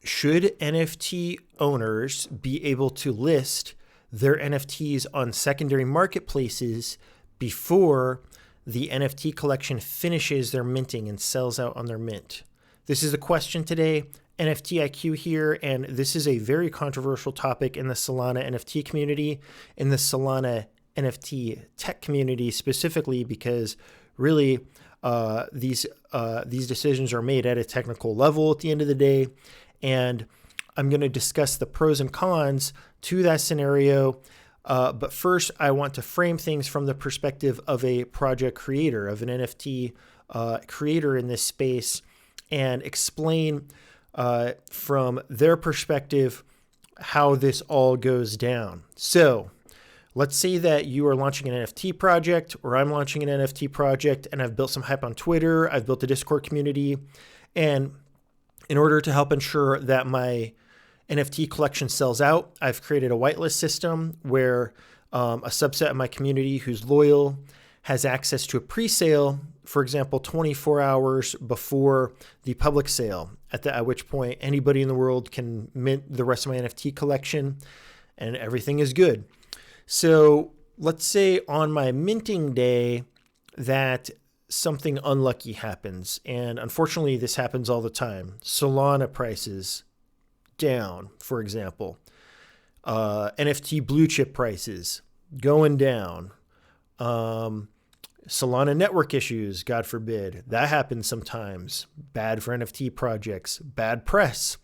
Should NFT owners be able to list their NFTs on secondary marketplaces before the NFT collection finishes their minting and sells out on their mint? This is the question today. NFT IQ here, and this is a very controversial topic in the Solana NFT community, in the Solana NFT tech community specifically, because really these decisions are made at a technical level at the end of the day. And I'm going to discuss the pros and cons to that scenario. But first, I want to frame things from the perspective of a project creator, of an NFT creator in this space, and explain from their perspective how this all goes down. So let's say that you are launching an NFT project, or I'm launching an NFT project, and I've built some hype on Twitter. I've built a Discord community. And in order to help ensure that my NFT collection sells out, I've created a whitelist system where a subset of my community who's loyal has access to a pre-sale, for example, 24 hours before the public sale, at which point anybody in the world can mint the rest of my NFT collection and everything is good. So let's say on my minting day that something unlucky happens. And unfortunately, this happens all the time. Solana prices down, for example. NFT blue chip prices going down. Solana network issues, God forbid. That happens sometimes. Bad for NFT projects. Bad press.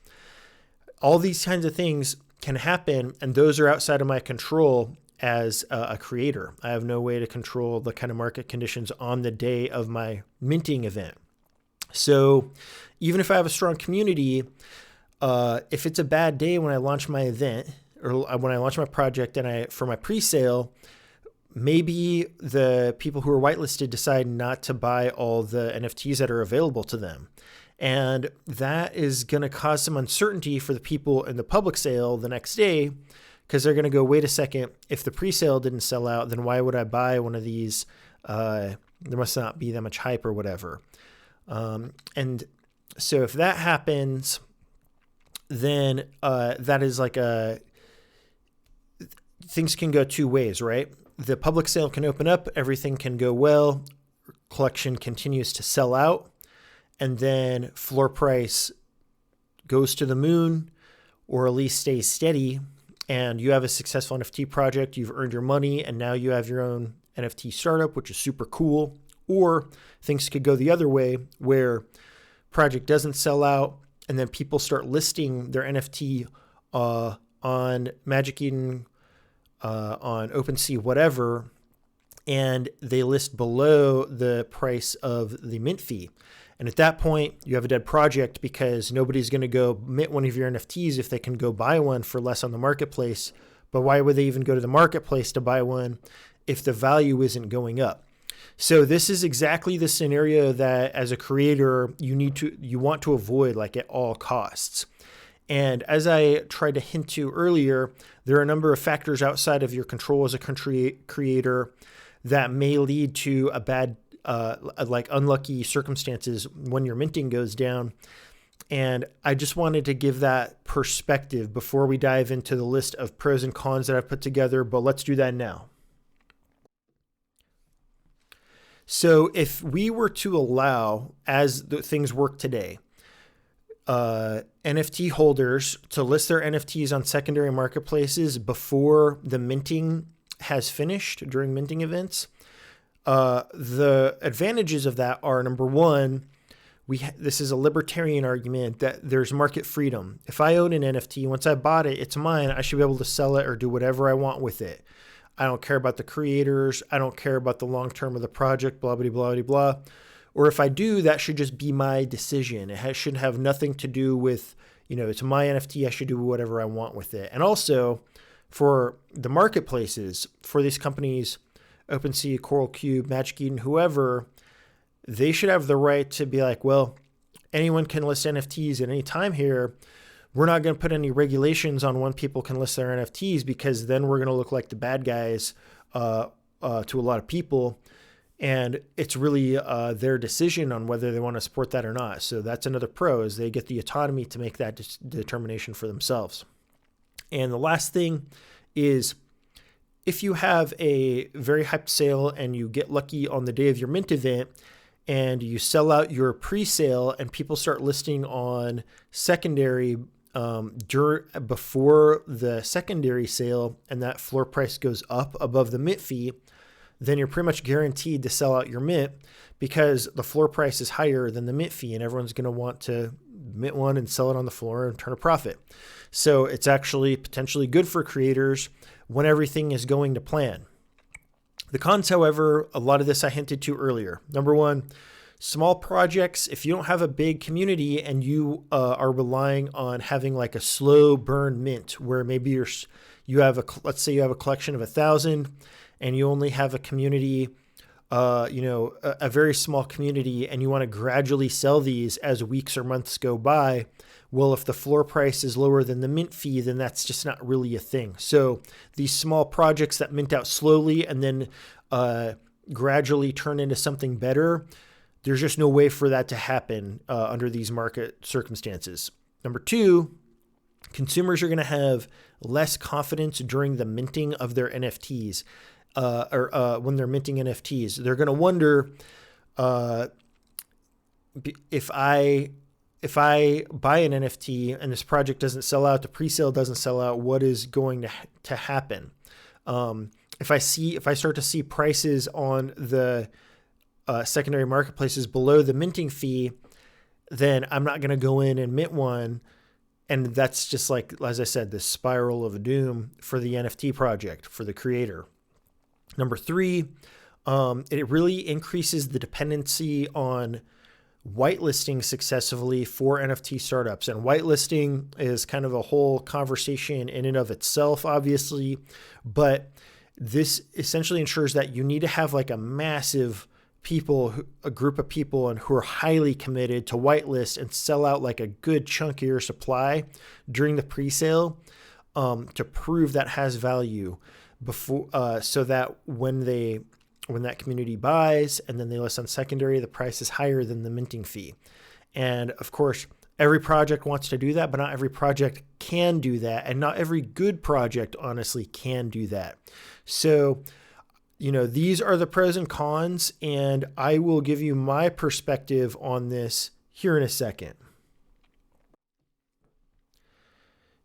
All these kinds of things can happen, and those are outside of my control as a creator. I have no way to control the kind of market conditions on the day of my minting event. So even if I have a strong community, if it's a bad day when I launch my event or when I launch my project and for my pre-sale, maybe the people who are whitelisted decide not to buy all the NFTs that are available to them. And that is going to cause some uncertainty for the people in the public sale the next day, because they're going to go, wait a second, if the pre-sale didn't sell out, then why would I buy one of these? There must not be that much hype or whatever. And so if that happens, then that is like things can go two ways, right? The public sale can open up, everything can go well, collection continues to sell out, and then floor price goes to the moon, or at least stays steady, and you have a successful NFT project, you've earned your money, and now you have your own NFT startup, which is super cool. Or things could go the other way, where project doesn't sell out, and then people start listing their NFT on Magic Eden, on OpenSea, whatever, and they list below the price of the mint fee. And at that point, you have a dead project, because nobody's going to go mint one of your NFTs if they can go buy one for less on the marketplace. But why would they even go to the marketplace to buy one if the value isn't going up? So this is exactly the scenario that as a creator, you want to avoid, like, at all costs. And as I tried to hint to earlier, there are a number of factors outside of your control as a creator that may lead to a bad like unlucky circumstances when your minting goes down. And I just wanted to give that perspective before we dive into the list of pros and cons that I've put together, but let's do that now. So if we were to allow, as things work today, NFT holders to list their NFTs on secondary marketplaces before the minting has finished during minting events, the advantages of that are, number one, this is a libertarian argument that there's market freedom. If I own an NFT, once I bought it, it's mine. I should be able to sell it or do whatever I want with it. I don't care about the creators. I don't care about the long term of the project, blah, blah, blah, blah, blah. Or if I do, that should just be my decision. It should have nothing to do with, it's my NFT. I should do whatever I want with it. And also for the marketplaces, for these companies, OpenSea, Coral Cube, Magic Eden, whoever, they should have the right to be like, well, anyone can list NFTs at any time here. We're not going to put any regulations on when people can list their NFTs, because then we're going to look like the bad guys to a lot of people. And it's really their decision on whether they want to support that or not. So that's another pro, is they get the autonomy to make that determination for themselves. And the last thing is, if you have a very hyped sale and you get lucky on the day of your mint event and you sell out your pre-sale and people start listing on secondary before the secondary sale, and that floor price goes up above the mint fee, then you're pretty much guaranteed to sell out your mint, because the floor price is higher than the mint fee, and everyone's going to want to mint one and sell it on the floor and turn a profit. So it's actually potentially good for creators when everything is going to plan. The cons, however, a lot of this I hinted to earlier. Number one, small projects, if you don't have a big community and you are relying on having like a slow burn mint, where maybe let's say you have a collection of 1,000 and you only have a community, a very small community, and you want to gradually sell these as weeks or months go by. Well, if the floor price is lower than the mint fee, then that's just not really a thing. So these small projects that mint out slowly and then gradually turn into something better, there's just no way for that to happen under these market circumstances. Number two, consumers are going to have less confidence during the minting of their NFTs, or when they're minting NFTs. They're going to wonder, if I buy an NFT and this project doesn't sell out, the pre-sale doesn't sell out, what is going to happen? If I start to see prices on the secondary marketplaces below the minting fee, then I'm not going to go in and mint one. And that's just like, as I said, this spiral of doom for the NFT project, for the creator. Number three, it really increases the dependency on whitelisting successfully for NFT startups. And whitelisting is kind of a whole conversation in and of itself, obviously, but this essentially ensures that you need to have like a group of people and who are highly committed to whitelist and sell out like a good chunk of your supply during the pre-sale to prove that has value before, so that when that community buys and then they list on secondary, the price is higher than the minting fee. And of course, every project wants to do that, but not every project can do that. And not every good project, honestly, can do that. So, these are the pros and cons, and I will give you my perspective on this here in a second.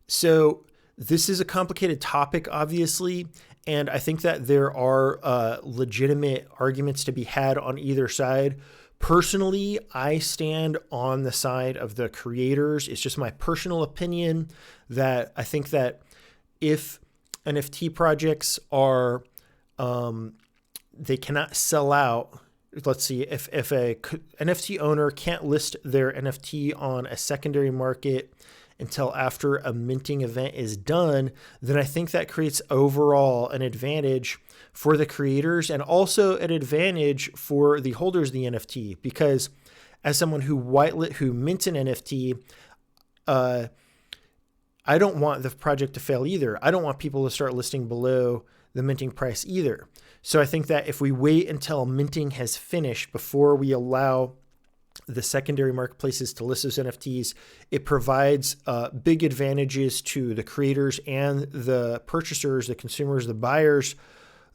So this is a complicated topic, obviously, and I think that there are legitimate arguments to be had on either side. Personally, I stand on the side of the creators. It's just my personal opinion that I think that if NFT projects are, they cannot sell out. Let's see, if a NFT owner can't list their NFT on a secondary market until after a minting event is done, then I think that creates overall an advantage for the creators and also an advantage for the holders of the NFT. Because as someone who mints an NFT, I don't want the project to fail either. I don't want people to start listing below the minting price either. So I think that if we wait until minting has finished before we allow the secondary marketplaces to list those NFTs, it provides big advantages to the creators and the purchasers, the consumers, the buyers,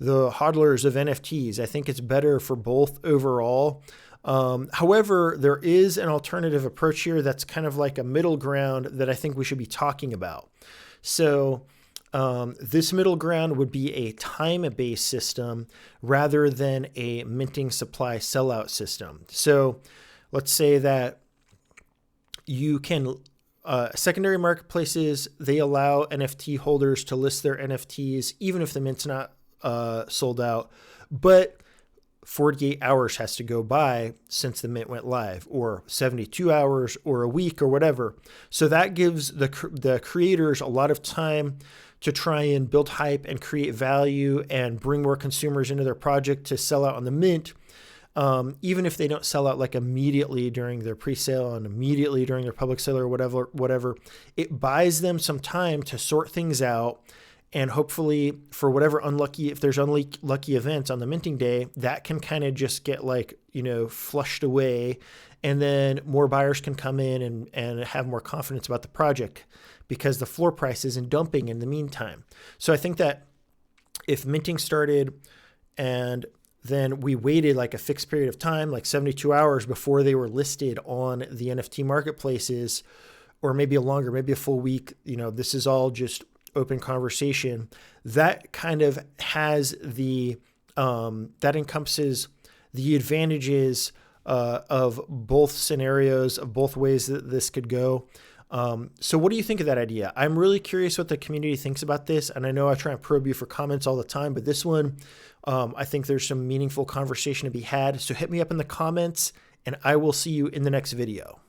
the hodlers of NFTs. I think it's better for both overall. However, there is an alternative approach here that's kind of like a middle ground that I think we should be talking about. So this middle ground would be a time-based system rather than a minting supply sellout system. So let's say that you can, secondary marketplaces, they allow NFT holders to list their NFTs even if the mint's not sold out, but 48 hours has to go by since the mint went live, or 72 hours or a week or whatever. So that gives the creators a lot of time to try and build hype and create value and bring more consumers into their project to sell out on the mint. Even if they don't sell out like immediately during their pre-sale and immediately during their public sale or whatever, it buys them some time to sort things out And hopefully for whatever if there's unlucky events on the minting day, that can kind of just get like, flushed away. And then more buyers can come in and have more confidence about the project because the floor price isn't dumping in the meantime. So I think that if minting started and then we waited like a fixed period of time, like 72 hours before they were listed on the NFT marketplaces, or maybe a longer, maybe a full week, this is all just open conversation. That kind of has that encompasses the advantages of both scenarios, of both ways that this could go. So what do you think of that idea? I'm really curious what the community thinks about this. And I know I try and probe you for comments all the time, but this one, I think there's some meaningful conversation to be had. So hit me up in the comments and I will see you in the next video.